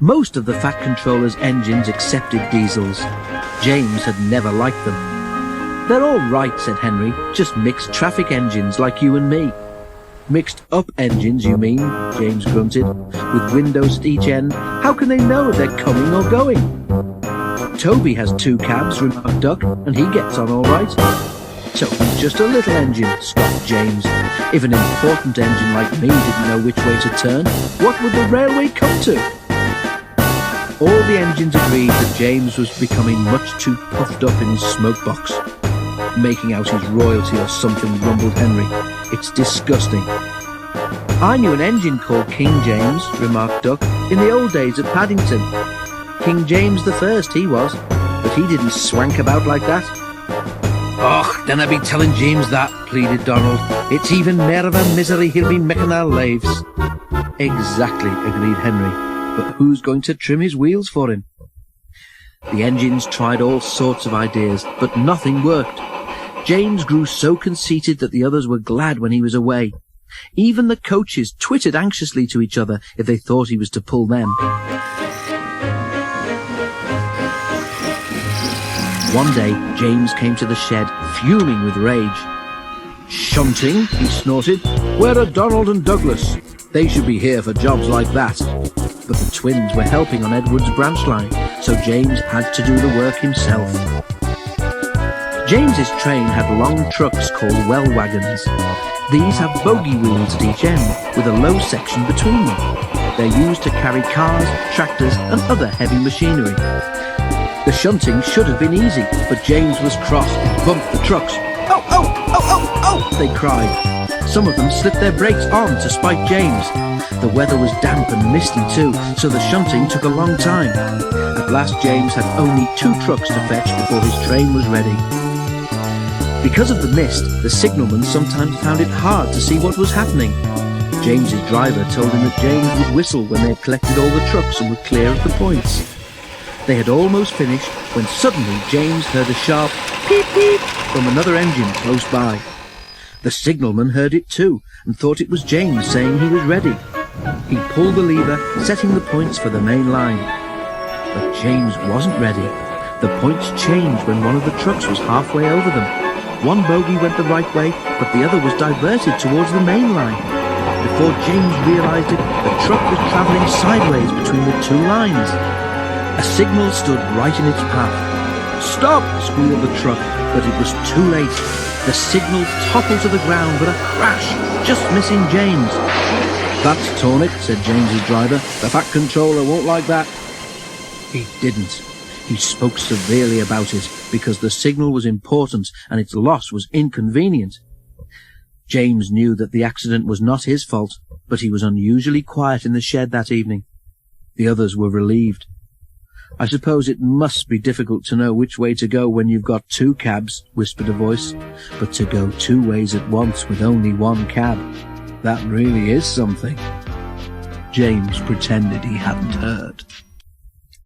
Most of the Fat Controller's engines accepted diesels. James had never liked them. "They're all right," said Henry, "just mixed traffic engines like you and me." "Mixed up engines, you mean?" James grunted. "With windows at each end, how can they know if they're coming or going?" "Toby has 2 cabs," remarked Duck, "and he gets on all right." "Toby's just a little engine," scoffed James. "If an important engine like me didn't know which way to turn, what would the railway come to?" All the engines agreed that James was becoming much too puffed up in his smoke box. "Making out his royalty or something," rumbled Henry. "It's disgusting." "I knew an engine called King James," remarked Duck, "in the old days at Paddington. King James the First he was, but he didn't swank about like that." "Och, dinna be telling James that," pleaded Donald. "It's even mair of a misery he'll be making our lives." "Exactly," agreed Henry, "but who's going to trim his wheels for him?" The engines tried all sorts of ideas, but nothing worked. James grew so conceited that the others were glad when he was away. Even the coaches twittered anxiously to each other if they thought he was to pull them. One day, James came to the shed, fuming with rage. "Shunting," he snorted. "Where are Donald and Douglas? They should be here for jobs like that." But the twins were helping on Edward's branch line, so James had to do the work himself. James's train had long trucks called well wagons. These have bogie wheels at each end, with a low section between them. They're used to carry cars, tractors, and other heavy machinery. The shunting should have been easy, but James was cross. He bumped the trucks. "Oh, oh, oh, oh, oh!" they cried. Some of them slipped their brakes on to spite James. The weather was damp and misty too, so the shunting took a long time. At last James had only 2 trucks to fetch before his train was ready. Because of the mist, the signalman sometimes found it hard to see what was happening. James's driver told him that James would whistle when they had collected all the trucks and were clear of the points. They had almost finished when suddenly James heard a sharp peep peep from another engine close by. The signalman heard it too and thought it was James saying he was ready. He pulled the lever, setting the points for the main line. But James wasn't ready. The points changed when one of the trucks was halfway over them. One bogie went the right way, but the other was diverted towards the main line. Before James realised it, the truck was travelling sideways between the 2 lines. A signal stood right in its path. "Stop!" squealed the truck, but it was too late. The signal toppled to the ground with a crash, just missing James. "That's torn it," said James's driver. "The Fat Controller won't like that." He didn't. He spoke severely about it, because the signal was important and its loss was inconvenient. James knew that the accident was not his fault, but he was unusually quiet in the shed that evening. The others were relieved. "I suppose it must be difficult to know which way to go when you've got 2 cabs," whispered a voice. "But to go 2 ways at once with only 1 cab, that really is something." James pretended he hadn't heard.